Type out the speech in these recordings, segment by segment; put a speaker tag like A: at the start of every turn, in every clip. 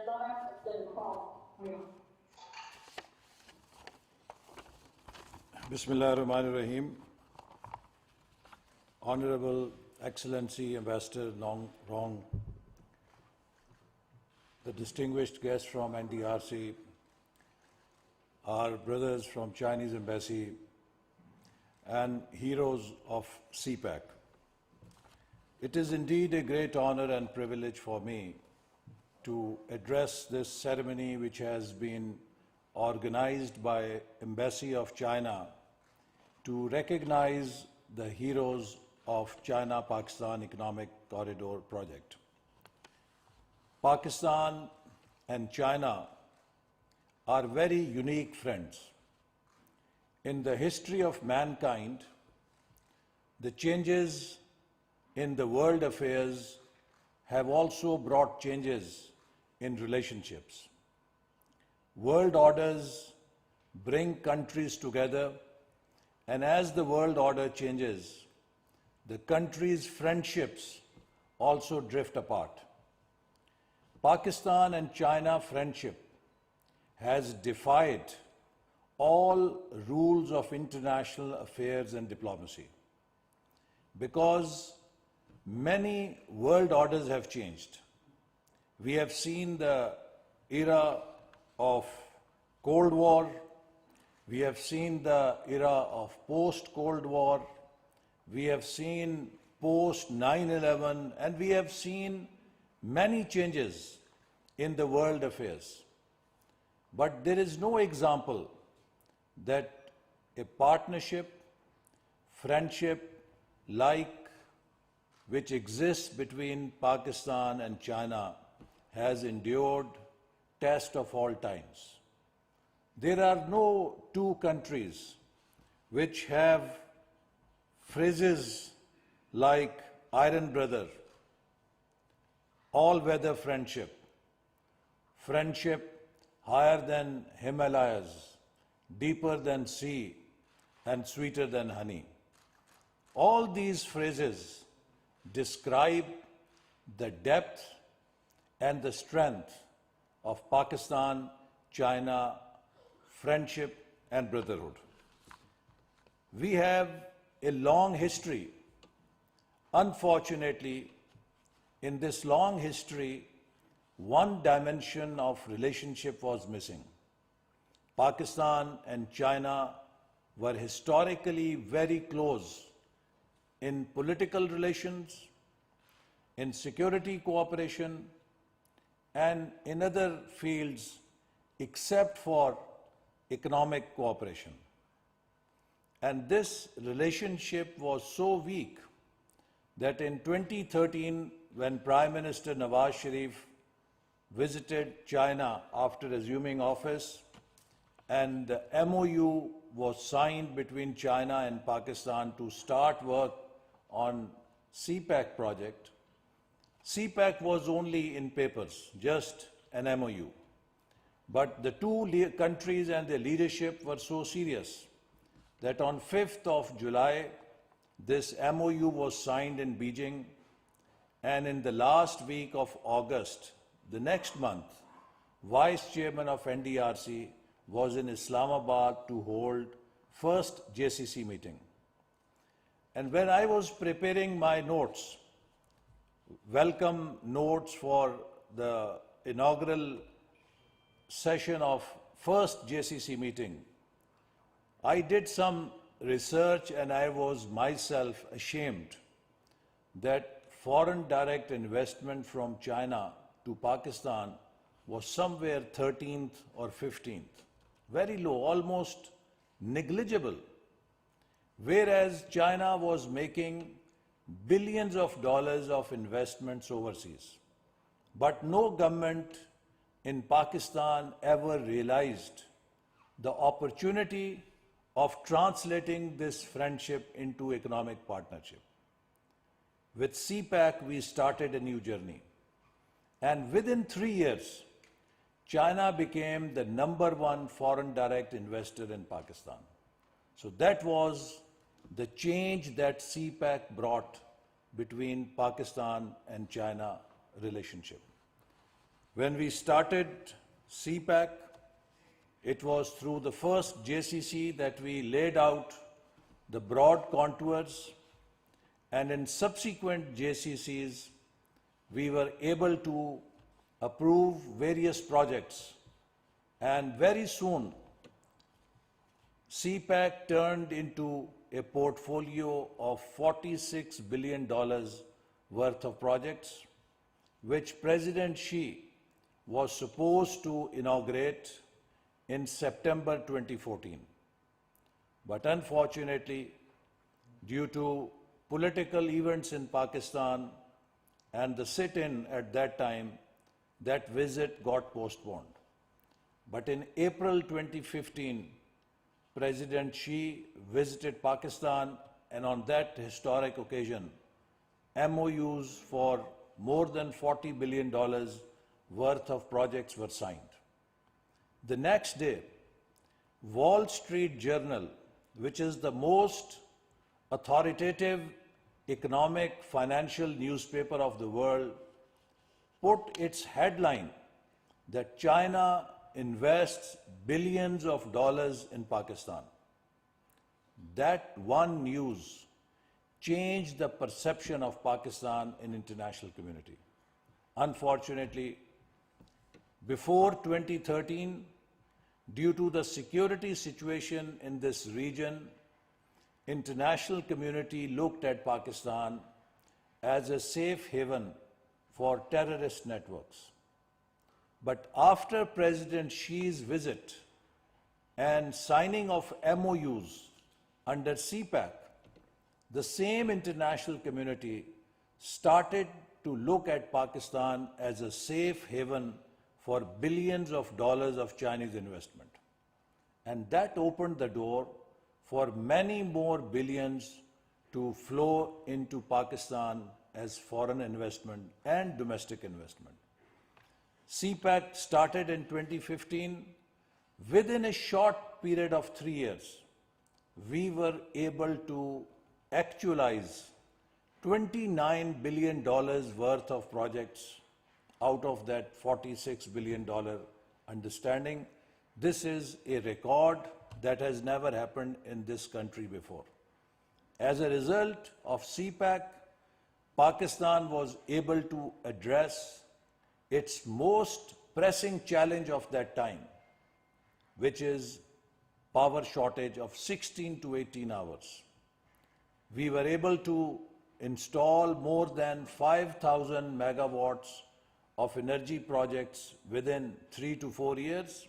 A: line has been called.
B: Bismillah ar-Rahman ar-Rahim. Honorable Excellency Ambassador Rong, the distinguished guests from NDRC, our brothers from Chinese Embassy, and heroes of CPEC. It is indeed a great honor and privilege for me to address this ceremony which has been organized by Embassy of China to recognize the heroes of China-Pakistan Economic Corridor project. Pakistan and China are very unique friends. In the history of mankind, the changes in the world affairs have also brought changes in relationships. World orders bring countries together, and as the world order changes, the countries' friendships also drift apart. Pakistan and China friendship has defied all rules of international affairs and diplomacy because many world orders have changed. We have seen the era of Cold War, we have seen the era of post-Cold War, we have seen post-9/11, and we have seen many changes in the world affairs. But there is no example that a partnership, friendship like which exists between Pakistan and China has endured test of all times. There are no two countries which have phrases like iron brother, all-weather friendship, friendship higher than Himalayas, deeper than sea, and sweeter than honey. All these phrases describe the depth and the strength of Pakistan-China friendship and brotherhood. We have a long history. Unfortunately, in this long history, one dimension of relationship was missing. Pakistan and China were historically very close in political relations, in security cooperation, and in other fields except for economic cooperation. And this relationship was so weak that in 2013, when Prime Minister Nawaz Sharif visited China after assuming office, and the MOU was signed between China and Pakistan to start work on CPEC project. CPEC was only in papers, just an MOU. But the two countries and their leadership were so serious that on 5th of July, this MOU was signed in Beijing, and in the last week of August, the next month, Vice Chairman of NDRC was in Islamabad to hold first JCC meeting. And when I was preparing my notes, welcome notes for the inaugural session of first JCC meeting, I did some research and I was myself ashamed that foreign direct investment from China to Pakistan was somewhere 13th or 15th. Very low, almost negligible. Whereas China was making billions of dollars of investments overseas. But no government in Pakistan ever realized the opportunity of translating this friendship into economic partnership. With CPEC, we started a new journey. And within 3 years, China became the #1 foreign direct investor in Pakistan. So that was the change that CPEC brought between Pakistan and China relationship. When we started CPEC, it was through the first JCC that we laid out the broad contours, and in subsequent JCCs, we were able to approve various projects. And very soon, CPEC turned into a portfolio of $46 billion worth of projects, which President Xi was supposed to inaugurate in September 2014. But unfortunately, due to political events in Pakistan and the sit-in at that time, that visit got postponed. But in April 2015, President Xi visited Pakistan, and on that historic occasion, MOUs for more than $40 billion worth of projects were signed. The next day, Wall Street Journal, which is the most authoritative economic financial newspaper of the world, put its headline that China invests billions of dollars in Pakistan. That one news changed the perception of Pakistan in international community. Unfortunately, before 2013, due to the security situation in this region, international community looked at Pakistan as a safe haven for terrorist networks. But after President Xi's visit and signing of MOUs under CPEC, the same international community started to look at Pakistan as a safe haven for billions of dollars of Chinese investment. And that opened the door for many more billions to flow into Pakistan as foreign investment and domestic investment. CPEC started in 2015. Within a short period of 3 years, we were able to actualize $29 billion worth of projects out of that $46 billion understanding. This is a record that has never happened in this country before. As a result of CPEC, Pakistan was able to address its most pressing challenge of that time, which is power shortage of 16 to 18 hours. We were able to install more than 5,000 megawatts of energy projects within 3 to 4 years.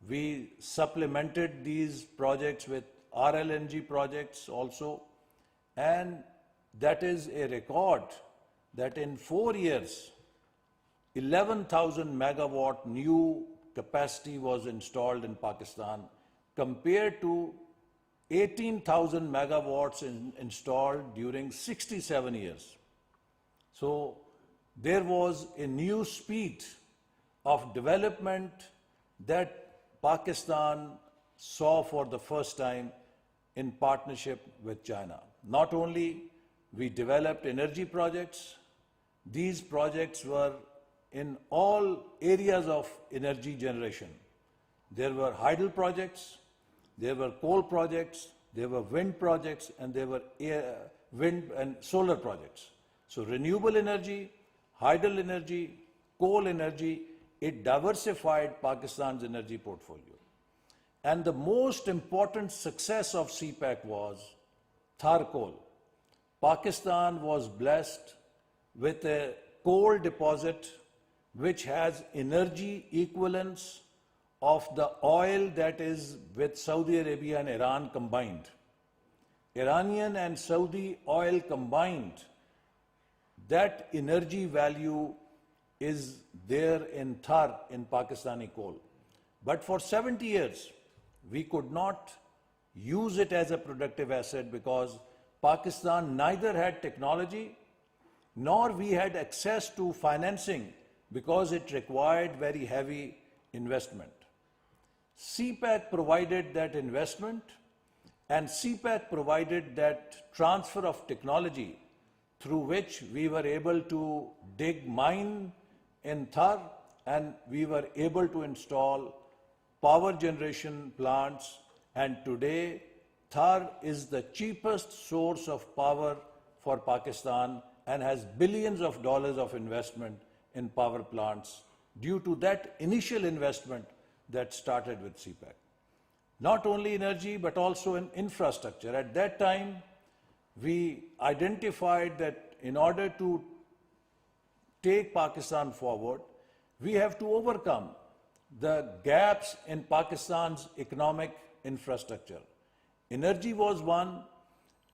B: We supplemented these projects with RLNG projects also, and that is a record that in 4 years, 11,000 megawatt new capacity was installed in Pakistan compared to 18,000 megawatts installed during 67 years. So there was a new speed of development that Pakistan saw for the first time in partnership with China. Not only we developed energy projects, these projects were in all areas of energy generation. There were hydel projects, there were coal projects, there were wind projects, and there were wind and solar projects. So renewable energy, hydel energy, coal energy, it diversified Pakistan's energy portfolio. And the most important success of CPEC was Thar coal. Pakistan was blessed with a coal deposit which has energy equivalence of the oil that is with Saudi Arabia and Iran combined. Iranian and Saudi oil combined, that energy value is there in Thar, in Pakistani coal. But for 70 years, we could not use it as a productive asset because Pakistan neither had technology nor we had access to financing because it required very heavy investment. CPEC provided that investment, and CPEC provided that transfer of technology through which we were able to dig mine in Thar and we were able to install power generation plants, and today Thar is the cheapest source of power for Pakistan and has billions of dollars of investment in power plants due to that initial investment that started with CPEC. Not only energy, but also in infrastructure. At that time, we identified that in order to take Pakistan forward, we have to overcome the gaps in Pakistan's economic infrastructure. Energy was one,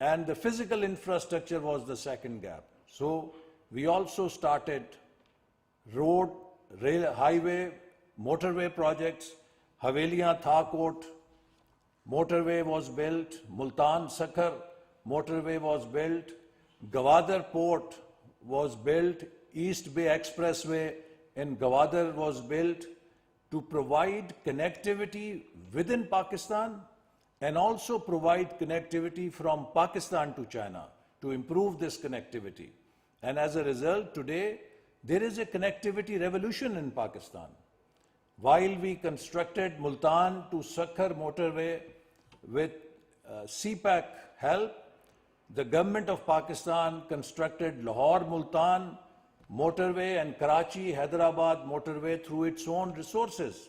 B: and the physical infrastructure was the second gap. So we also started road, rail, highway, motorway projects. Haveliyan Thakot motorway was built, Multan Sakhar motorway was built, Gwadar port was built, East Bay Expressway in Gwadar was built to provide connectivity within Pakistan and also provide connectivity from Pakistan to China to improve this connectivity. And as a result, today, there is a connectivity revolution in Pakistan. While we constructed Multan to Sakhar motorway with CPEC help, the government of Pakistan constructed Lahore-Multan motorway and Karachi-Hyderabad motorway through its own resources.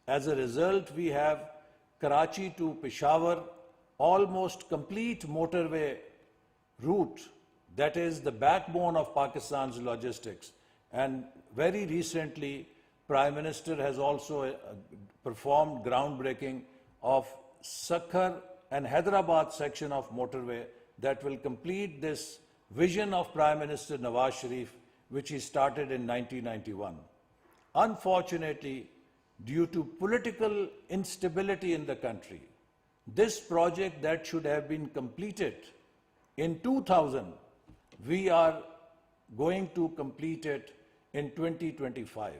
B: As a result, we have Karachi to Peshawar, almost complete motorway route that is the backbone of Pakistan's logistics. And very recently, Prime Minister has also performed groundbreaking of Sakhar and Hyderabad section of motorway that will complete this vision of Prime Minister Nawaz Sharif, which he started in 1991. Unfortunately, due to political instability in the country, this project that should have been completed in 2000, we are going to complete it in 2025.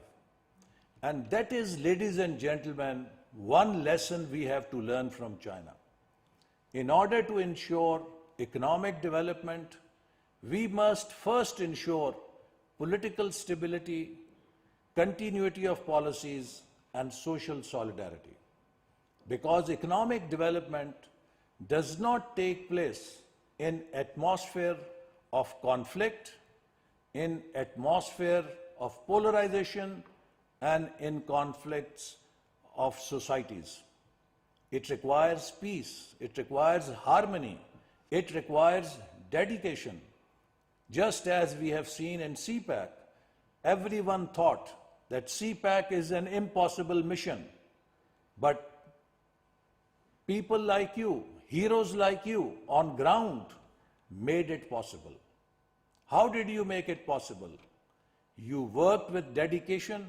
B: And that is, ladies and gentlemen, one lesson we have to learn from China. In order to ensure economic development, we must first ensure political stability, continuity of policies, and social solidarity. Because economic development does not take place in atmosphere of conflict, in atmosphere of polarization, and in conflicts of societies. It requires peace, it requires harmony, it requires dedication. Just as we have seen in CPEC, everyone thought that CPEC is an impossible mission. But people like you, heroes like you on ground made it possible. How did you make it possible? You worked with dedication,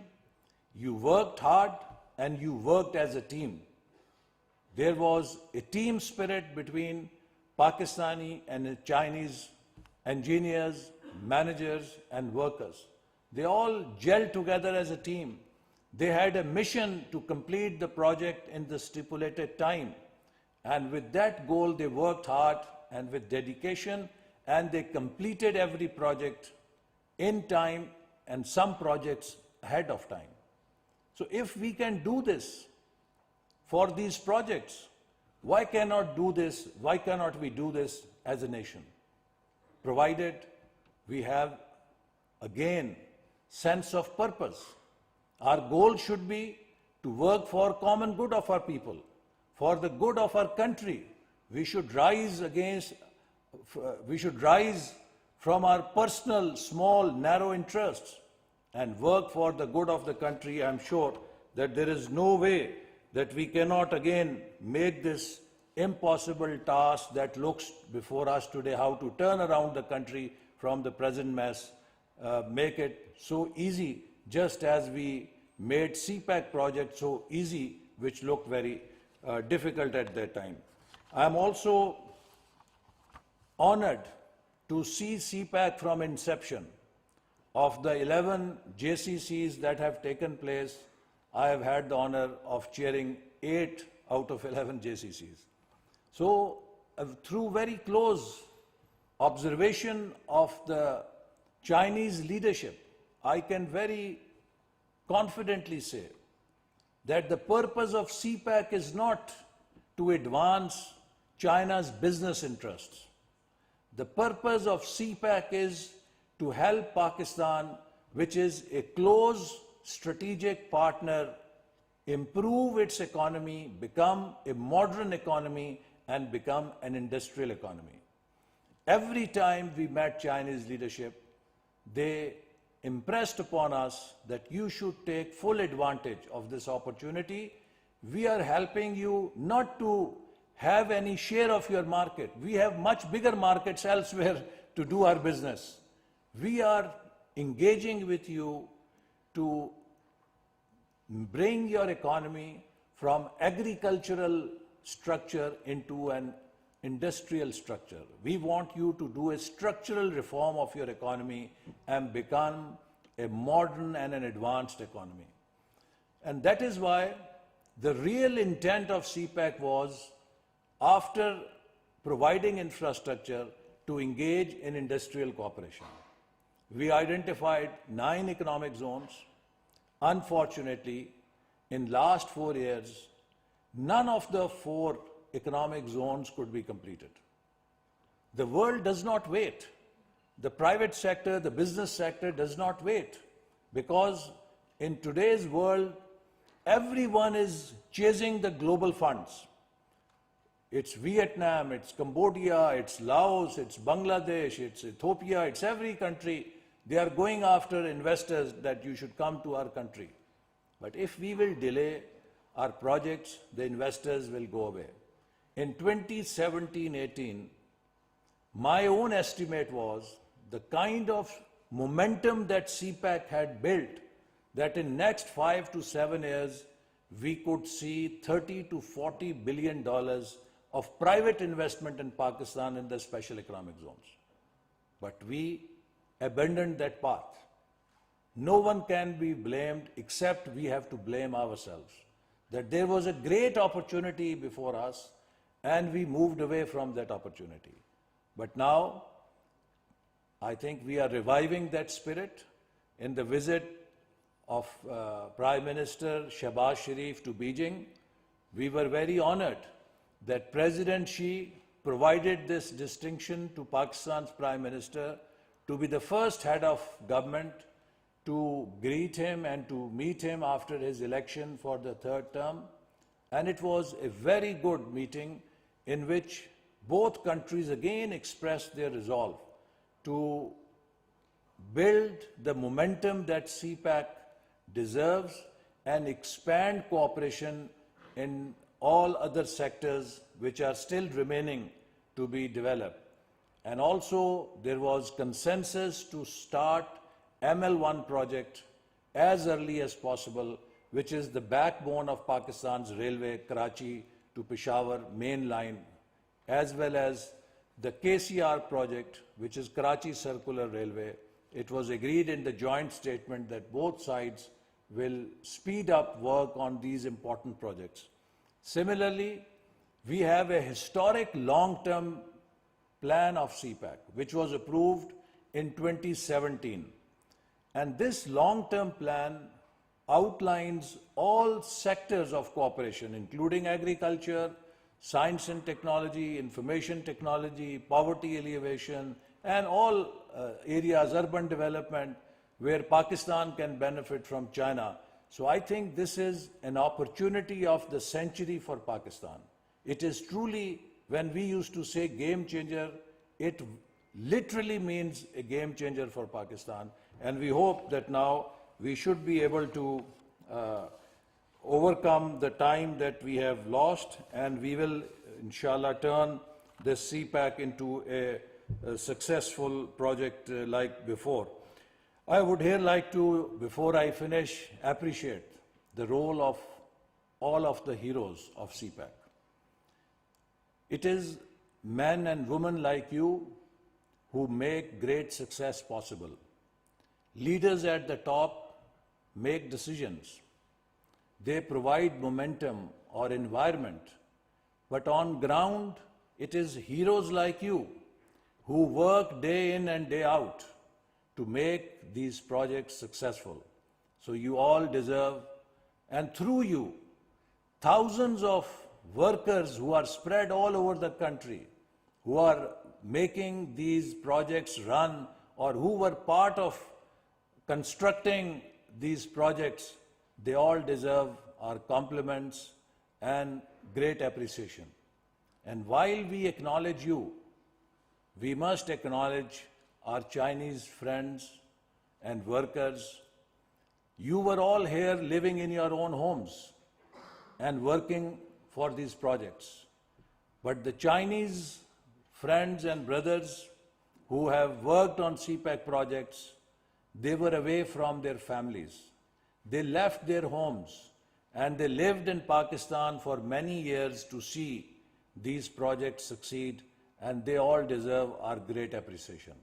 B: you worked hard, and you worked as a team. There was a team spirit between Pakistani and Chinese engineers, managers, and workers. They all gelled together as a team. They had a mission to complete the project in the stipulated time. And with that goal, they worked hard and with dedication, and they completed every project in time and some projects ahead of time. So if we can do this for these projects, why cannot we do this as a nation? Provided we have, again, sense of purpose. Our goal should be to work for common good of our people, for the good of our country. We should rise from our personal, small, narrow interests and work for the good of the country. I'm sure that there is no way that we cannot again make this impossible task that looks before us today, how to turn around the country from the present mess, make it so easy, just as we made CPEC project so easy, which looked very difficult at that time. I am also honored to see CPEC from inception. Of the 11 JCCs that have taken place, I have had the honor of chairing 8 out of 11 JCCs. So, through very close observation of the Chinese leadership, I can very confidently say that the purpose of CPEC is not to advance China's business interests. The purpose of CPEC is to help Pakistan, which is a close strategic partner, improve its economy, become a modern economy, and become an industrial economy. Every time we met Chinese leadership, they impressed upon us that you should take full advantage of this opportunity. We are helping you not to have any share of your market. We have much bigger markets elsewhere to do our business. We are engaging with you to bring your economy from agricultural structure into an industrial structure. We want you to do a structural reform of your economy and become a modern and an advanced economy. And that is why the real intent of CPEC was, after providing infrastructure, to engage in industrial cooperation. We identified 9 economic zones. Unfortunately, in last 4 years, none of the 4 economic zones could be completed. The world does not wait. The private sector, the business sector does not wait, because in today's world, everyone is chasing the global funds. It's Vietnam, it's Cambodia, it's Laos, it's Bangladesh, it's Ethiopia, it's every country. They are going after investors that you should come to our country. But if we will delay our projects, the investors will go away. In 2017-18, my own estimate was the kind of momentum that CPEC had built, that in next 5 to 7 years, we could see $30 to $40 billion of private investment in Pakistan in the special economic zones. But we abandoned that path. No one can be blamed except we have to blame ourselves, that there was a great opportunity before us and we moved away from that opportunity. But now, I think we are reviving that spirit. In the visit of Prime Minister Shehbaz Sharif to Beijing, we were very honored that President Xi provided this distinction to Pakistan's Prime Minister to be the first head of government to greet him and to meet him after his election for the 3rd term. And it was a very good meeting in which both countries again expressed their resolve to build the momentum that CPEC deserves and expand cooperation in all other sectors which are still remaining to be developed. And also there was consensus to start ML1 project as early as possible, which is the backbone of Pakistan's railway, Karachi to Peshawar main line, as well as the KCR project, which is Karachi Circular Railway. It was agreed in the joint statement that both sides will speed up work on these important projects. Similarly, we have a historic long-term plan of CPEC, which was approved in 2017. And this long-term plan outlines all sectors of cooperation, including agriculture, science and technology, information technology, poverty alleviation, and all areas, urban development, where Pakistan can benefit from China. So I think this is an opportunity of the century for Pakistan. It is truly, when we used to say game changer, it literally means a game changer for Pakistan. And we hope that now we should be able to overcome the time that we have lost, and we will, inshallah, turn this CPEC into a successful project like before. I would here like to, before I finish, appreciate the role of all of the heroes of CPEC. It is men and women like you who make great success possible. Leaders at the top make decisions. They provide momentum or environment. But on ground, it is heroes like you who work day in and day out to make these projects successful. So you all deserve, and through you, thousands of workers who are spread all over the country, who are making these projects run or who were part of constructing these projects, they all deserve our compliments and great appreciation. And while we acknowledge you, we must acknowledge our Chinese friends and workers. You were all here living in your own homes and working for these projects. But the Chinese friends and brothers who have worked on CPEC projects, they were away from their families. They left their homes and they lived in Pakistan for many years to see these projects succeed, and they all deserve our great appreciation.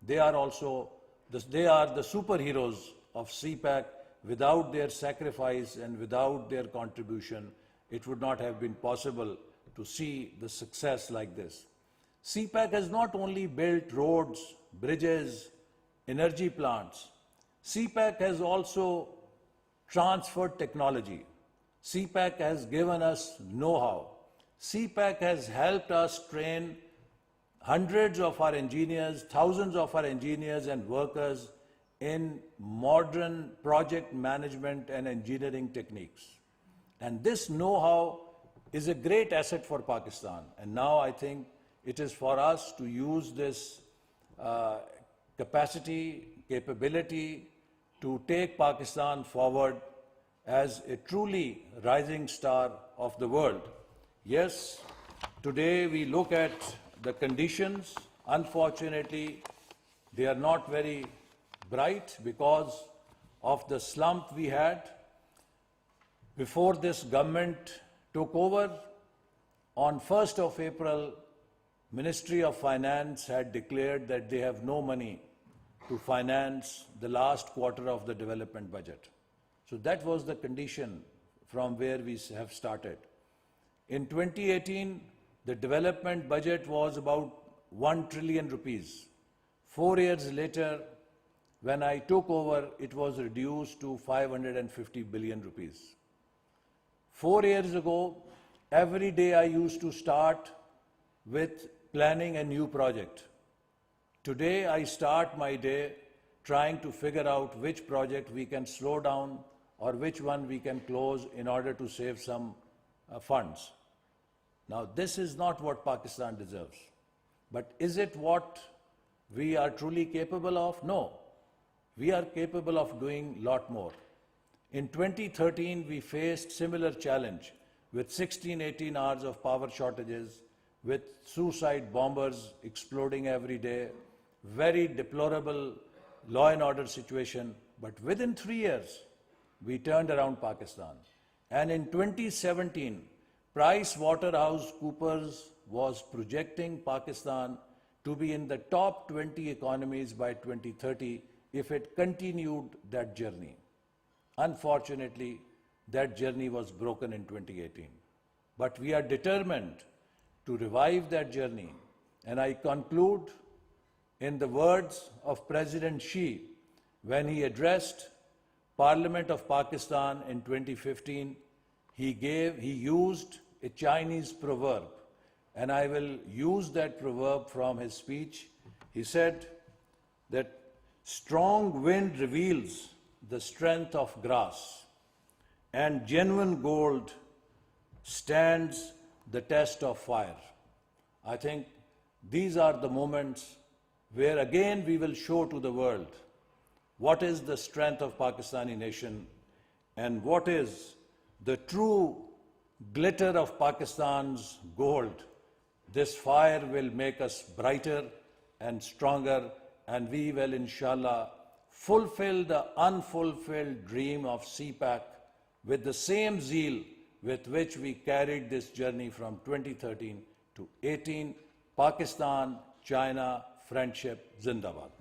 B: They are the superheroes of CPEC. Without their sacrifice and without their contribution, it would not have been possible to see the success like this. CPEC has not only built roads, bridges, energy plants. CPEC has also transferred technology. CPEC has given us know-how. CPEC has helped us train hundreds of our engineers, thousands of our engineers and workers in modern project management and engineering techniques. And this know-how is a great asset for Pakistan. And now I think it is for us to use this capability to take Pakistan forward as a truly rising star of the world. Yes, today we look at the conditions. Unfortunately, they are not very bright because of the slump we had. Before this government took over, on 1st of April, Ministry of Finance had declared that they have no money to finance the last quarter of the development budget. So that was the condition from where we have started. In 2018, the development budget was about 1 trillion rupees. 4 years later, when I took over, it was reduced to 550 billion rupees. 4 years ago, every day I used to start with planning a new project. Today, I start my day trying to figure out which project we can slow down or which one we can close in order to save some funds. Now, this is not what Pakistan deserves. But is it what we are truly capable of? No. We are capable of doing a lot more. In 2013, we faced similar challenge with 16-18 hours of power shortages, with suicide bombers exploding every day, very deplorable law and order situation. But within 3 years, we turned around Pakistan. And in 2017, PricewaterhouseCoopers was projecting Pakistan to be in the top 20 economies by 2030 if it continued that journey. Unfortunately, that journey was broken in 2018. But we are determined to revive that journey. And I conclude in the words of President Xi when he addressed Parliament of Pakistan in 2015. He used a Chinese proverb, and I will use that proverb from his speech. He said that strong wind reveals the strength of grass, and genuine gold stands the test of fire. I think these are the moments where again we will show to the world what is the strength of Pakistani nation and what is the true glitter of Pakistan's gold. This fire will make us brighter and stronger, and we will, inshallah, fulfill the unfulfilled dream of CPEC with the same zeal with which we carried this journey from 2013 to 18. Pakistan, China, friendship, Zindabad.